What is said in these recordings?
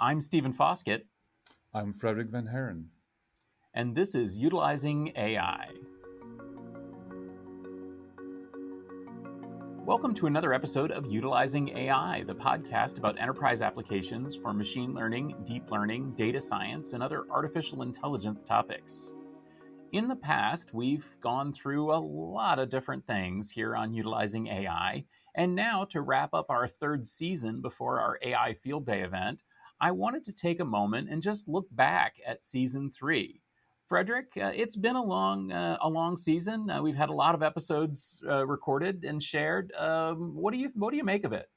I'm Stephen Foskett, I'm Frederick Van Haren. and this is Utilizing AI. Welcome to another episode of Utilizing AI, the podcast about enterprise applications for machine learning, deep learning, data science, and other artificial intelligence topics. In the past, we've gone through a lot of different things here on Utilizing AI, and now to wrap up our third season before our AI Field Day event, I wanted to take a moment and just look back at season three. Frederick, it's been a long season. We've had a lot of episodes recorded and shared. What do you make of it?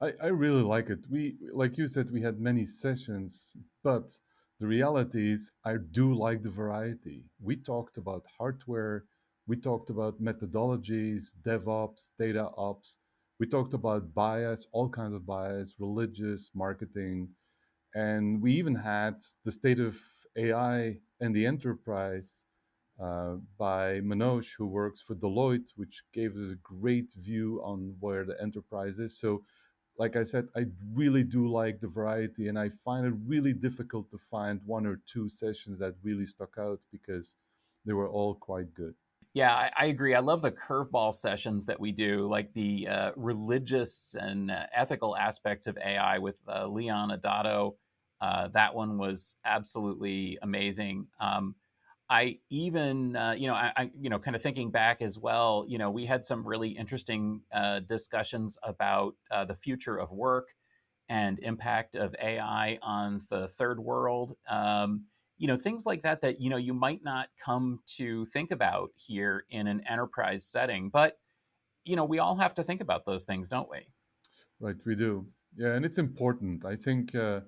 I really like it. Like you said, we had many sessions, but the reality is, I do like the variety. We talked about hardware, we talked about methodologies, DevOps, data ops. We talked about bias, all kinds of bias, religious, marketing, and we even had the state of AI and the enterprise by Manoj, who works for Deloitte, which gave us a great view on where the enterprise is. So, like I said, I really do like the variety, and I find it really difficult to find one or two sessions that really stuck out because they were all quite good. Yeah, I agree. I love the curveball sessions that we do, like the religious and ethical aspects of AI with Leon Adato. That one was absolutely amazing. I even, kind of thinking back as well, we had some really interesting discussions about the future of work and impact of AI on the third world. Things like that that you might not come to think about here in an enterprise setting, but we all have to think about those things, don't we? Right, we do. Yeah, and it's important. I think, I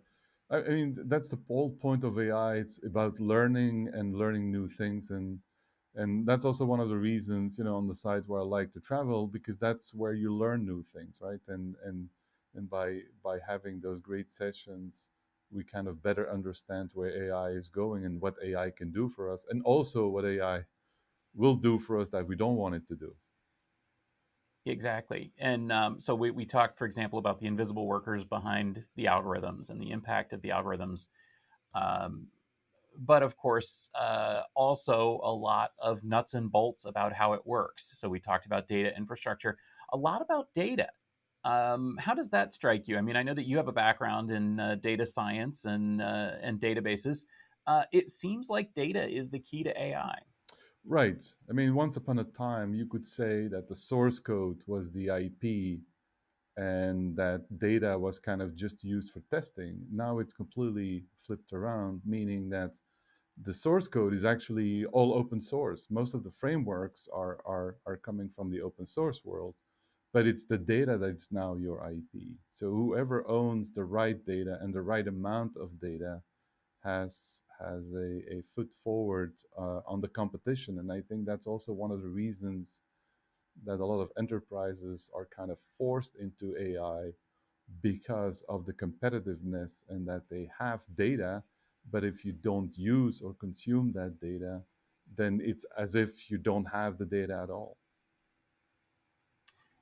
mean, that's the whole point of AI. It's about learning and learning new things, and that's also one of the reasons, on the side where I like to travel because that's where you learn new things, right? And by having those great sessions, we kind of better understand where AI is going and what AI can do for us, and also what AI will do for us that we don't want it to do. Exactly. And so we talked, for example, about the invisible workers behind the algorithms and the impact of the algorithms. Um, but of course, also a lot of nuts and bolts about how it works. So we talked about data infrastructure, a lot about data. How does that strike you? I mean, I know that you have a background in data science and databases. It seems like data is the key to AI. Right. I mean, once upon a time, you could say that the source code was the IP and that data was kind of just used for testing. Now it's completely flipped around, meaning that the source code is actually all open source. Most of the frameworks are coming from the open source world, but it's the data that's now your IP. So whoever owns the right data and the right amount of data has a foot forward on the competition. And I think that's also one of the reasons that a lot of enterprises are kind of forced into AI because of the competitiveness and that they have data, but if you don't use or consume that data, then it's as if you don't have the data at all.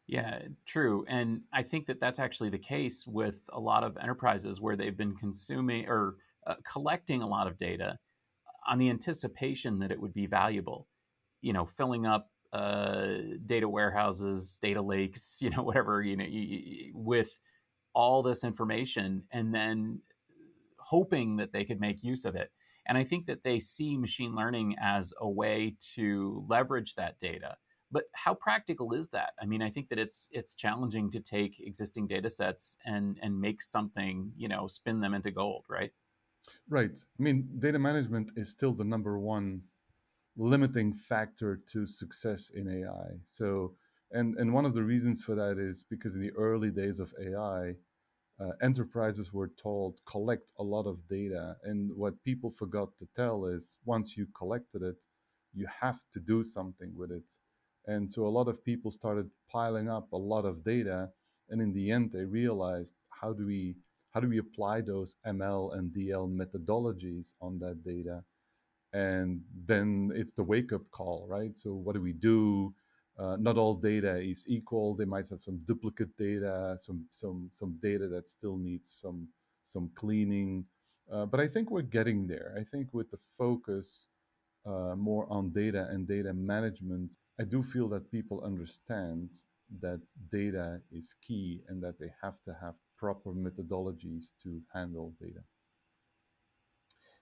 Yeah, true. And I think that that's actually the case with a lot of enterprises where they've been consuming or collecting a lot of data on the anticipation that it would be valuable, filling up data warehouses, data lakes, whatever, with all this information and then hoping that they could make use of it. And I think that they see machine learning as a way to leverage that data. But how practical is that? I mean, I think that it's challenging to take existing data sets and make something, spin them into gold, right? Right. I mean, data management is still the number one limiting factor to success in AI. So, and one of the reasons for that is because in the early days of AI, enterprises were told collect a lot of data, and what people forgot to tell is once you collected it, you have to do something with it. And so a lot of people started piling up a lot of data, and in the end, they realized how do we apply those ML and DL methodologies on that data, and then it's the wake up call, right? So what do we do? Not all data is equal. They might have some duplicate data, some data that still needs some cleaning. But I think we're getting there. I think with the focus more on data and data management, I do feel that people understand that data is key and that they have to have proper methodologies to handle data.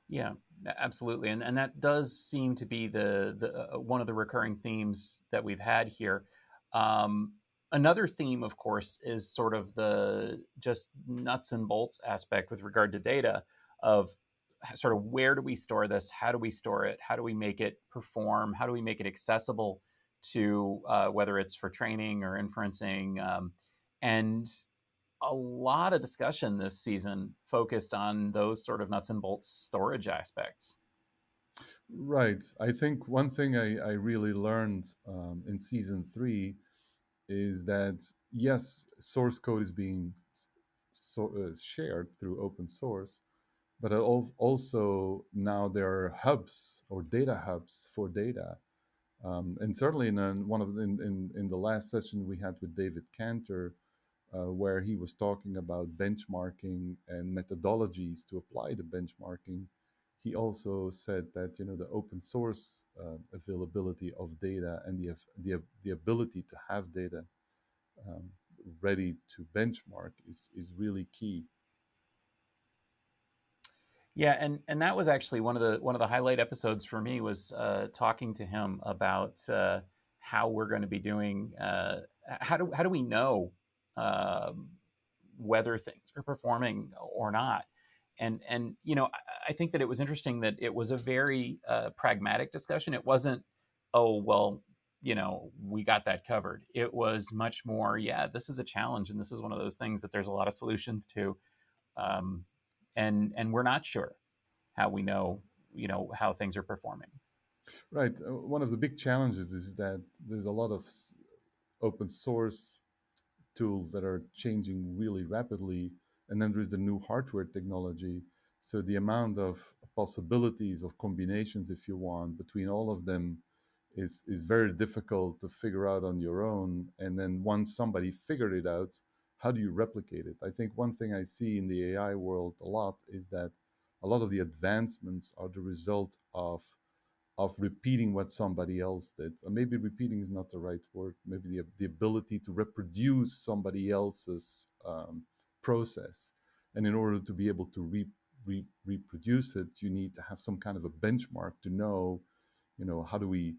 Yeah, absolutely, and that does seem to be the one of the recurring themes that we've had here. Um, Another theme, of course, is sort of the just nuts and bolts aspect with regard to data of sort of where do we store this, how do we store it, how do we make it perform, how do we make it accessible to whether it's for training or inferencing, and a lot of discussion this season focused on those sort of nuts and bolts storage aspects. Right. I think one thing I really learned in season three is that yes, source code is being shared through open source, but also now there are hubs or data hubs for data. And certainly in the last session we had with David Cantor, where he was talking about benchmarking and methodologies to apply the benchmarking, he also said that the open source availability of data and the ability to have data um, ready to benchmark is really key. Yeah, and that was actually one of the highlight episodes for me was talking to him about how we're going to be doing. How do we know um whether things are performing or not? And I think that it was interesting that it was a very pragmatic discussion. It wasn't, oh well, we got that covered. It was much more, yeah, this is a challenge, and this is one of those things that there's a lot of solutions to, um, and we're not sure how we know how things are performing. Right. One of the big challenges is that there's a lot of open source tools that are changing really rapidly, and then there's the new hardware technology. So the amount of possibilities of combinations, if you want, between all of them is very difficult to figure out on your own. And then once somebody figured it out, how do you replicate it? I think one thing I see in the AI world a lot is that a lot of the advancements are the result of repeating what somebody else did. Or maybe repeating is not the right word. Maybe the ability to reproduce somebody else's process. And in order to be able to reproduce it, you need to have some kind of a benchmark to know, how do we,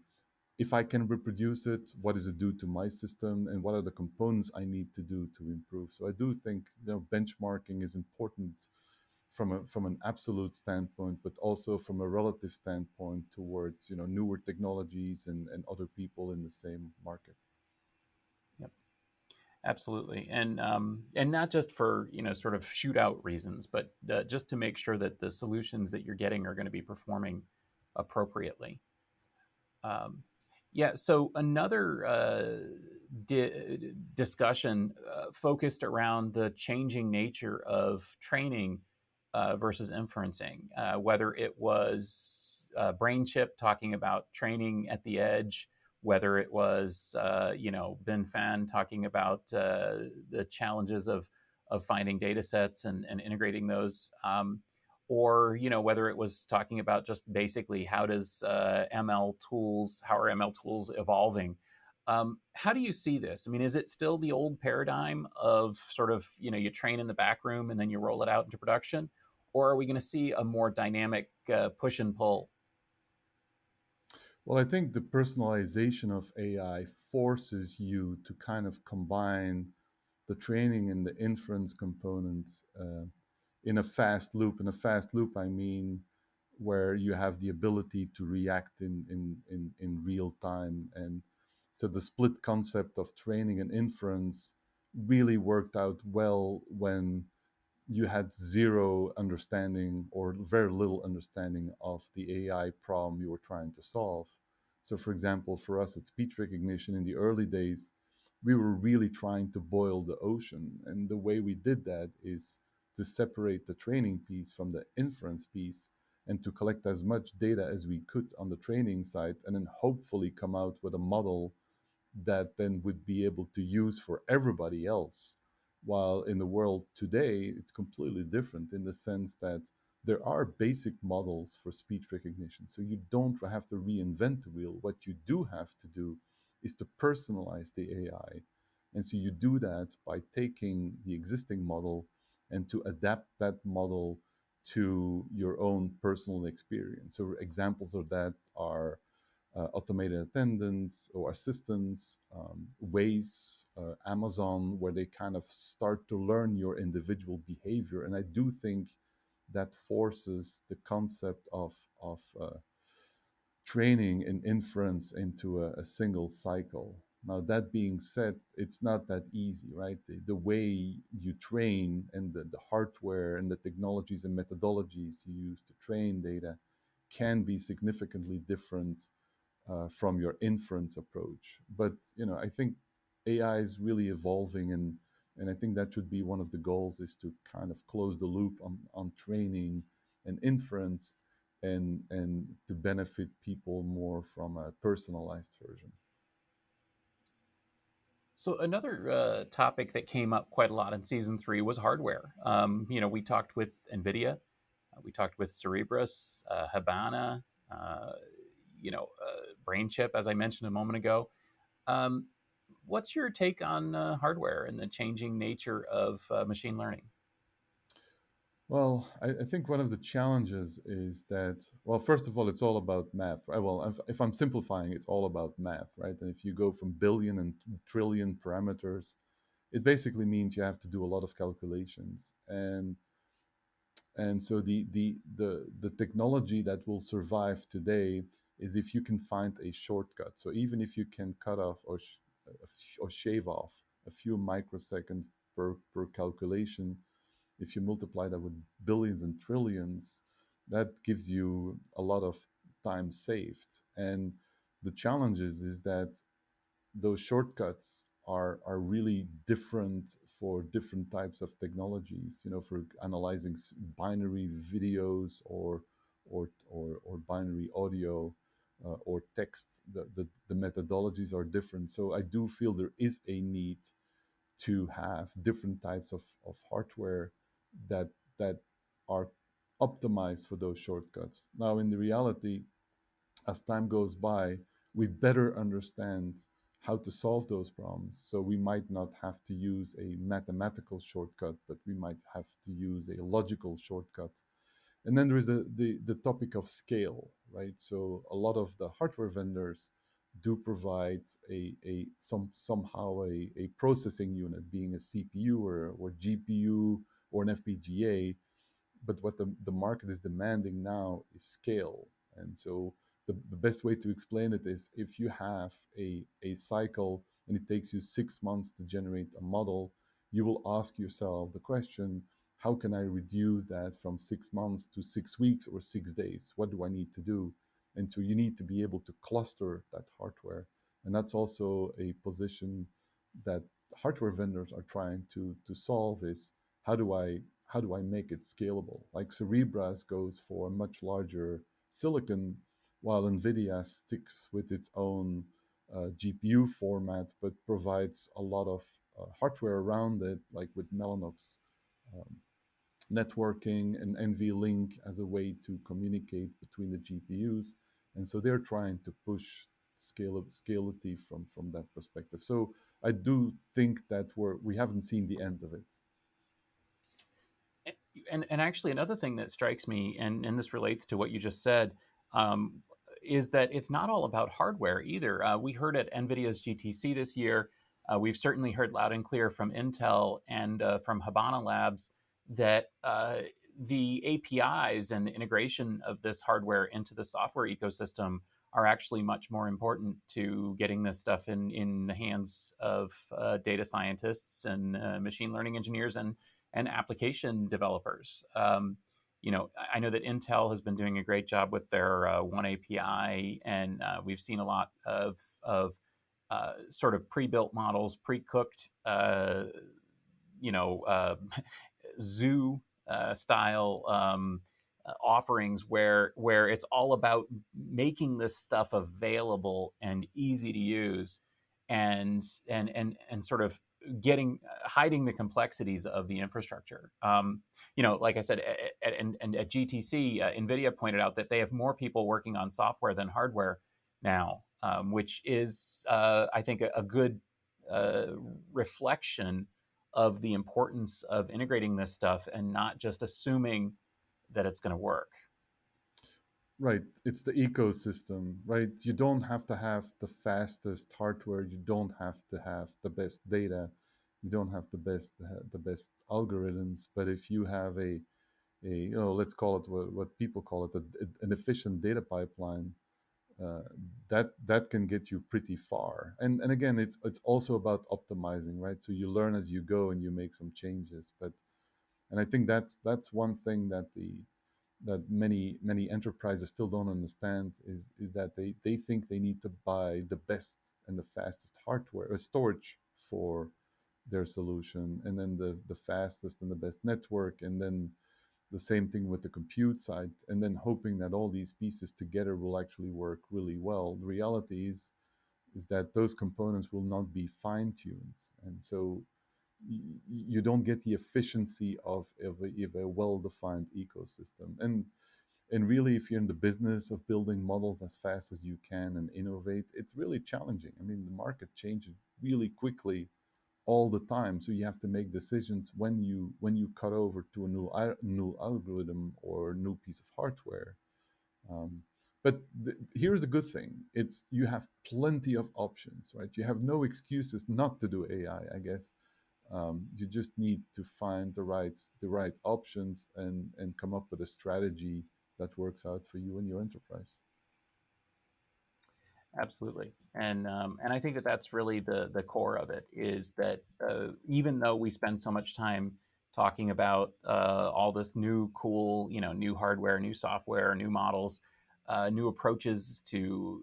if I can reproduce it, what does it do to my system, and what are the components I need to do to improve? So I do think benchmarking is important from an absolute standpoint, but also from a relative standpoint towards newer technologies and other people in the same market. Yep, absolutely, and not just for sort of shootout reasons, but just to make sure that the solutions that you're getting are going to be performing appropriately. Um, yeah. So another discussion focused around the changing nature of training versus inferencing, whether it was BrainChip talking about training at the edge, whether it was Ben Fan talking about the challenges of finding data sets and integrating those. Or whether it was talking about just basically how are ML tools evolving. How do you see this? I mean, is it still the old paradigm of sort of you train in the back room and then you roll it out into production, or are we going to see a more dynamic push and pull? Well, I think the personalization of AI forces you to kind of combine the training and the inference components in a fast loop. In a fast loop, I mean where you have the ability to react in real time. And so the split concept of training and inference really worked out well when you had zero understanding or very little understanding of the AI problem you were trying to solve. So, for example, for us at speech recognition in the early days, we were really trying to boil the ocean. And the way we did that is to separate the training piece from the inference piece and to collect as much data as we could on the training side and then hopefully come out with a model that then would be able to use for everybody else While in the world today, it's completely different in the sense that there are basic models for speech recognition. So you don't have to reinvent the wheel. What you do have to do is to personalize the AI. And so you do that by taking the existing model and to adapt that model to your own personal experience. So examples of that are automated attendants or assistants, Waze, Amazon, where they kind of start to learn your individual behavior. And I do think that forces the concept of training and inference into a single cycle. Now, that being said, it's not that easy, right? The way you train and the hardware and the technologies and methodologies you use to train data can be significantly different from your inference approach. But I think AI is really evolving, and I think that should be one of the goals is to kind of close the loop on training and inference, and to benefit people more from a personalized version. So another topic that came up quite a lot in season three was hardware. We talked with NVIDIA, we talked with Cerebras, Habana, uh, BrainChip, as I mentioned a moment ago. Um, what's your take on hardware and the changing nature of machine learning? Well, I think one of the challenges is that, well, first of all, it's all about math, right? Well, if I'm simplifying, it's all about math, right? And if you go from billion and trillion parameters, it basically means you have to do a lot of calculations. And so the technology that will survive today is if you can find a shortcut. So even if you can cut off or shave off a few microseconds per calculation, if you multiply that with billions and trillions, that gives you a lot of time saved. And the challenge is that those shortcuts are really different for different types of technologies. For analyzing binary videos or binary audio or text, the methodologies are different. So I do feel there is a need to have different types of hardware that that are optimized for those shortcuts. Now, in the reality, as time goes by, we better understand how to solve those problems. So we might not have to use a mathematical shortcut, but we might have to use a logical shortcut. And then there is the topic of scale, right? So a lot of the hardware vendors do provide somehow a processing unit, being a CPU or GPU or an FPGA. But what the market is demanding now is scale. And so the best way to explain it is if you have a cycle and it takes you 6 months to generate a model, you will ask yourself the question, how can I reduce that from 6 months to 6 weeks or 6 days? What do I need to do? And so you need to be able to cluster that hardware. And that's also a position that hardware vendors are trying to solve is how do I make it scalable? Like Cerebras goes for a much larger silicon, while NVIDIA sticks with its own GPU format, but provides a lot of hardware around it, like with Mellanox um, networking and NVLink as a way to communicate between the GPUs. And so they're trying to push scalability from that perspective. So I do think that we haven't seen the end of it. And actually, another thing that strikes me, and this relates to what you just said, um, is that it's not all about hardware either. We heard at NVIDIA's GTC this year. We've certainly heard loud and clear from Intel and from Habana Labs that the APIs and the integration of this hardware into the software ecosystem are actually much more important to getting this stuff in the hands of data scientists and machine learning engineers and application developers. I know that Intel has been doing a great job with their One API, and we've seen a lot of sort of pre-built models, pre-cooked, you know, uh, zoo style offerings where it's all about making this stuff available and easy to use, and sort of getting hiding the complexities of the infrastructure. Like I said, at GTC, NVIDIA pointed out that they have more people working on software than hardware now, which is, I think, a good uh, reflection of the importance of integrating this stuff and not just assuming that it's going to work. Right. It's the ecosystem, right? You don't have to have the fastest hardware. You don't have to have the best data. You don't have the best algorithms. But if you have let's call it what people call it, an efficient data pipeline, uh, that can get you pretty far. And again, it's also about optimizing, right? So you learn as you go and you make some changes. And I think that's one thing that many enterprises still don't understand is that they think they need to buy the best and the fastest hardware or storage for their solution, and then the fastest and the best network, and then the same thing with the compute side, and then hoping that all these pieces together will actually work really well. The reality is that those components will not be fine-tuned, and so you don't get the efficiency of a well-defined ecosystem. And really, if you're in the business of building models as fast as you can and innovate, it's really challenging. I mean, the market changes really quickly all the time, so you have to make decisions when you cut over to a new algorithm or new piece of hardware. um, but here's the good thing: it's you have plenty of options, right? You have no excuses not to do AI, I guess. You just need to find the right options and come up with a strategy that works out for you and your enterprise. Absolutely, and I think that that's really the core of it is that even though we spend so much time talking about all this new cool, new hardware, new software, new models, new approaches to,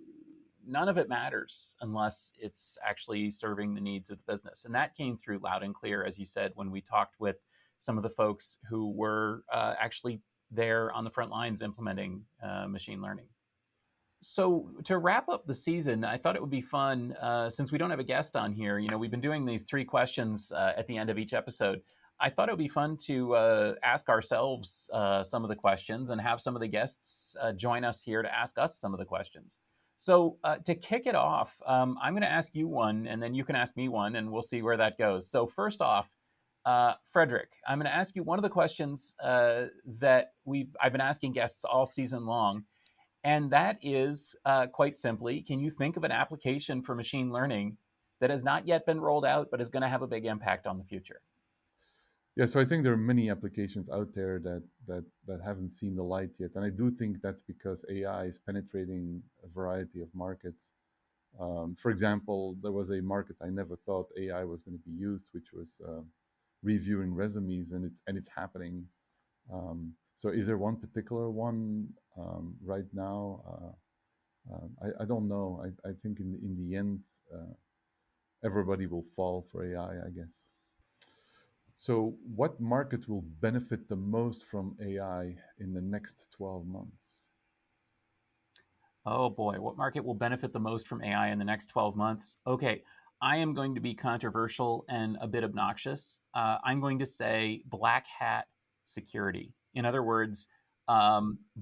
none of it matters unless it's actually serving the needs of the business, and that came through loud and clear, as you said, when we talked with some of the folks who were actually there on the front lines implementing machine learning. So to wrap up the season, I thought it would be fun, since we don't have a guest on here. We've been doing these 3 questions at the end of each episode. I thought it would be fun to ask ourselves some of the questions and have some of the guests join us here to ask us some of the questions. So to kick it off, I'm going to ask you one, and then you can ask me one, and we'll see where that goes. So first off, Frederick, I'm going to ask you one of the questions that I've been asking guests all season long, and that is, quite simply, can you think of an application for machine learning that has not yet been rolled out, but is going to have a big impact on the future? Yeah, so I think there are many applications out there that haven't seen the light yet, and I do think that's because AI is penetrating a variety of markets. For example, there was a market I never thought AI was going to be used, which was reviewing resumes, and it's happening. So, is there one particular one right now? I don't know. I think in the end, everybody will fall for AI, I guess. So, what market will benefit the most from AI in the next 12 months? Oh boy, what market will benefit the most from AI in the next 12 months? Okay, I am going to be controversial and a bit obnoxious. I'm going to say black hat security. In other words,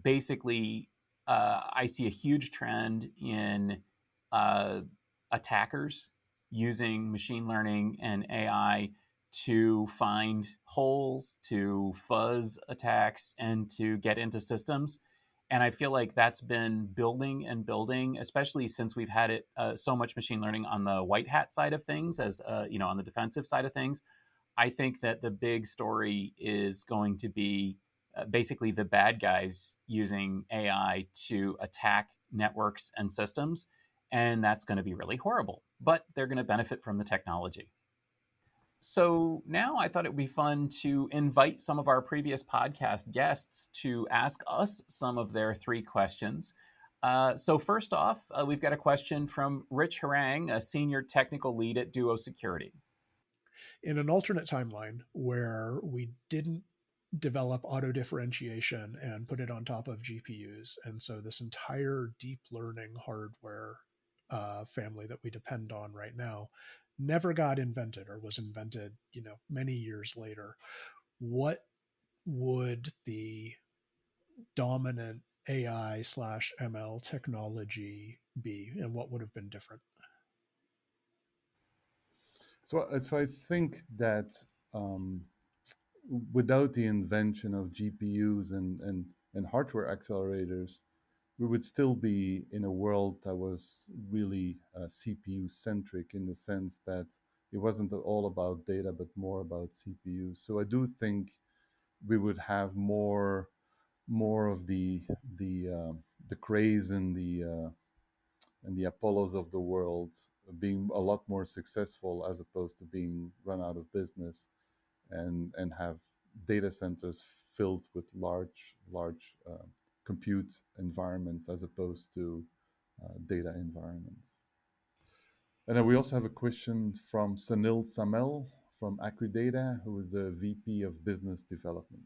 basically, I see a huge trend in uh, attackers using machine learning and AI to find holes, to fuzz attacks, and to get into systems. And I feel like that's been building and building, especially since we've had it so much machine learning on the white hat side of things, as on the defensive side of things. I think that the big story is going to be basically the bad guys using AI to attack networks and systems, and that's going to be really horrible. But they're going to benefit from the technology. So now I thought it would be fun to invite some of our previous podcast guests to ask us some of their 3 questions. So first off, we've got a question from Rich Harang, a senior technical lead at Duo Security. In an alternate timeline where we didn't develop auto differentiation and put it on top of GPUs, and so this entire deep learning hardware family that we depend on right now never got invented or was invented, many years later, what would the dominant AI/ML technology be, and what would have been different? So I think that um, without the invention of GPUs and hardware accelerators, we would still be in a world that was really CPU centric, in the sense that it wasn't all about data, but more about CPUs. So I do think we would have more of the Crays and the Apollos of the world being a lot more successful, as opposed to being run out of business, and have data centers filled with large compute environments, as opposed to data environments. And then we also have a question from Sunil Samel from Acridata, who is the VP of Business Development.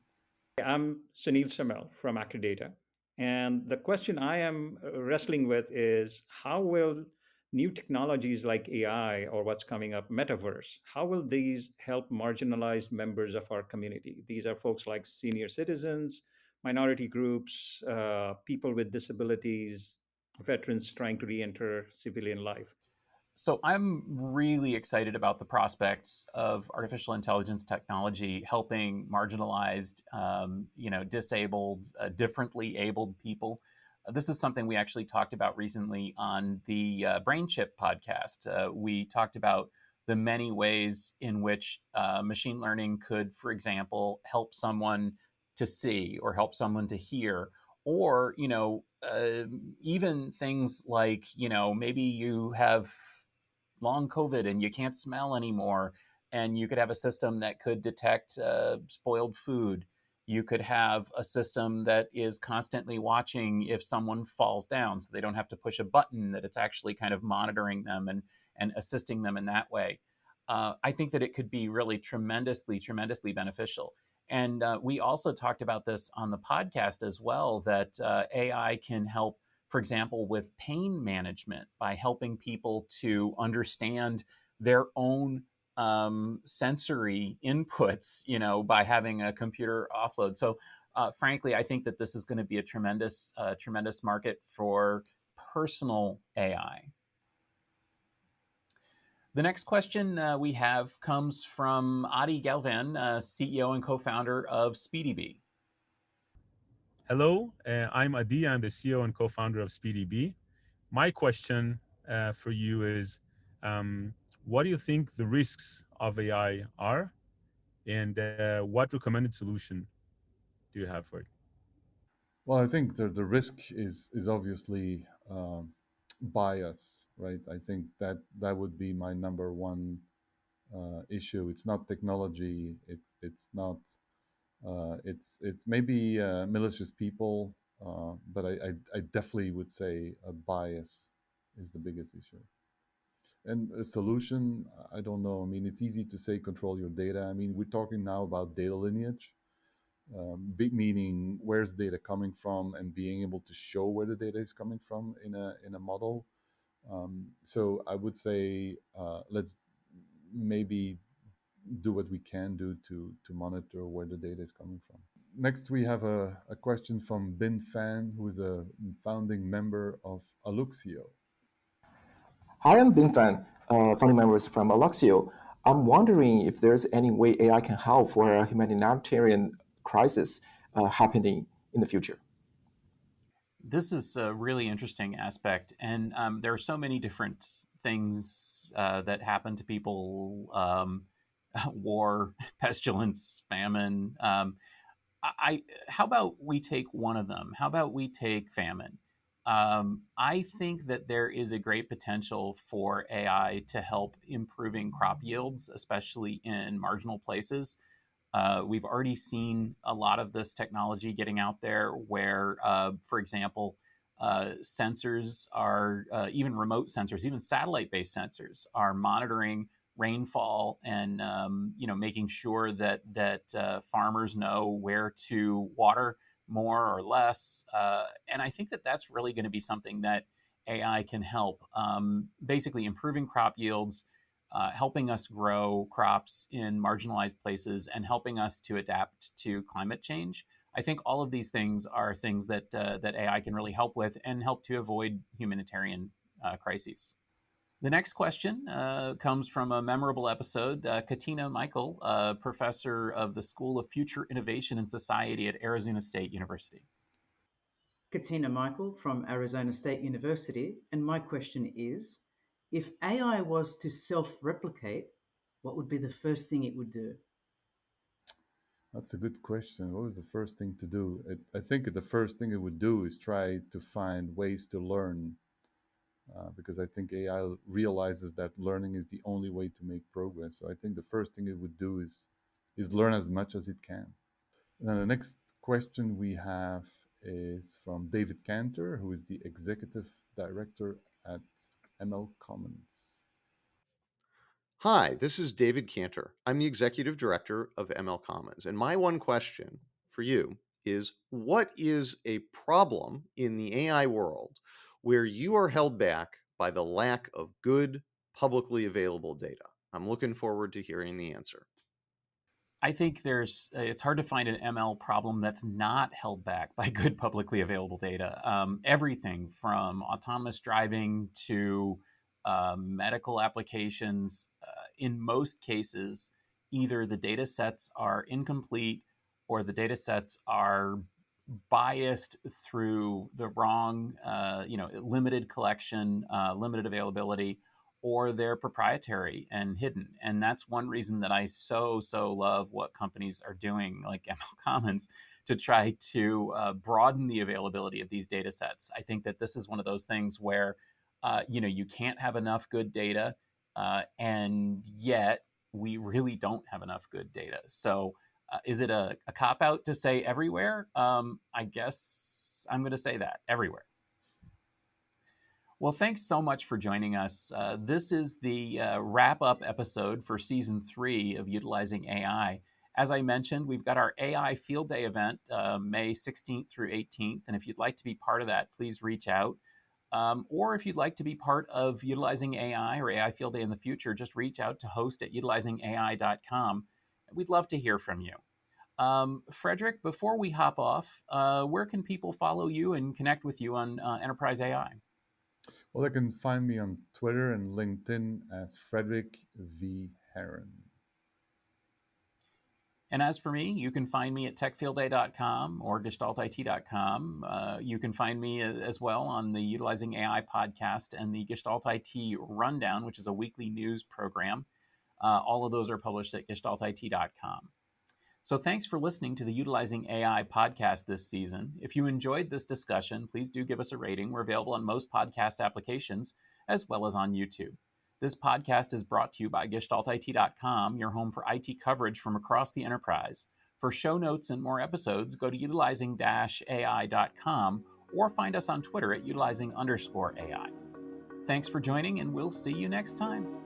I'm Sunil Samel from Acridata. And the question I am wrestling with is how will new technologies like AI or what's coming up, metaverse, how will these help marginalized members of our community? These are folks like senior citizens, minority groups, people with disabilities, veterans trying to re-enter civilian life. So I'm really excited about the prospects of artificial intelligence technology helping marginalized, disabled, differently abled people. This is something we actually talked about recently on the Brain Chip podcast. We talked about the many ways in which machine learning could, for example, help someone to see or help someone to hear, or even things like maybe you have long COVID and you can't smell anymore, and you could have a system that could detect spoiled food. You could have a system that is constantly watching if someone falls down, so they don't have to push a button, that it's actually kind of monitoring them and assisting them in that way. I think that it could be really tremendously beneficial. And we also talked about this on the podcast as well, that AI can help, for example, with pain management by helping people to understand their own sensory inputs, by having a computer offload. So, frankly, I think that this is going to be a tremendous market for personal AI. The next question we have comes from Adi Galvan, CEO and co-founder of SpeedyBee. Hello, I'm Adi. I'm the CEO and co-founder of SpeedyBee. My question for you is, what do you think the risks of AI are, and what recommended solution do you have for it? Well, I think the risk is obviously bias, right? I think that would be my number one issue. It's not technology. It's not. It's maybe malicious people, but I definitely would say a bias is the biggest issue. And a solution, I don't know. I mean, it's easy to say control your data. I mean, we're talking now about data lineage. Big meaning where's data coming from, and being able to show where the data is coming from in a model. So I would say let's maybe do what we can do to monitor where the data is coming from. Next, we have a question from Bin Fan, who is a founding member of Alluxio. Hi, I'm Bin Fan, founding members from Alluxio. I'm wondering if there's any way AI can help for a humanitarian crisis happening in the future. This is a really interesting aspect, and there are so many different things that happen to people: war, pestilence, famine. How about we take one of them? How about we take famine? I think that there is a great potential for AI to help improving crop yields, especially in marginal places. We've already seen a lot of this technology getting out there where, for example, sensors are, even remote sensors, even satellite-based sensors are monitoring rainfall and making sure that farmers know where to water more or less. And I think that that's really going to be something that AI can help, basically improving crop yields, helping us grow crops in marginalized places, and helping us to adapt to climate change. I think all of these things are things that that AI can really help with and help to avoid humanitarian crises. The next question comes from a memorable episode. Katina Michael, professor of the School of Future Innovation and Society at Arizona State University. Katina Michael from Arizona State University, and my question is, if AI was to self-replicate, what would be the first thing it would do? That's a good question. What was the first thing to do? I think the first thing it would do is try to find ways to learn, because I think AI realizes that learning is the only way to make progress. So I think the first thing it would do is learn as much as it can. Now the next question we have is from David Cantor, who is the executive director at ML Commons. Hi, this is David Cantor. I'm the executive director of ML Commons. And my one question for you is, what is a problem in the AI world where you are held back by the lack of good, publicly available data? I'm looking forward to hearing the answer. I think it's hard to find an ML problem that's not held back by good publicly available data. Everything from autonomous driving to medical applications, in most cases, either the data sets are incomplete or the data sets are biased through the wrong, limited collection, limited availability, or they're proprietary and hidden. And that's one reason that I so love what companies are doing, like ML Commons, to try to broaden the availability of these data sets. I think that this is one of those things where, you can't have enough good data, and yet we really don't have enough good data. So is it a cop-out to say everywhere? I guess I'm going to say that, everywhere. Well, thanks so much for joining us. This is the wrap-up episode for Season 3 of Utilizing AI. As I mentioned, we've got our AI Field Day event, May 16th through 18th. And if you'd like to be part of that, please reach out. Or if you'd like to be part of Utilizing AI or AI Field Day in the future, just reach out to host@utilizingai.com. We'd love to hear from you. Frederick, before we hop off, where can people follow you and connect with you on Enterprise AI? Well, they can find me on Twitter and LinkedIn as Frederick V. Heron. And as for me, you can find me at techfieldday.com or gestaltit.com. You can find me as well on the Utilizing AI podcast and the Gestalt IT Rundown, which is a weekly news program. All of those are published at gestaltit.com. So thanks for listening to the Utilizing AI podcast this season. If you enjoyed this discussion, please do give us a rating. We're available on most podcast applications as well as on YouTube. This podcast is brought to you by gestaltit.com, your home for IT coverage from across the enterprise. For show notes and more episodes, go to utilizing-ai.com or find us on Twitter at utilizing_AI. Thanks for joining, and we'll see you next time.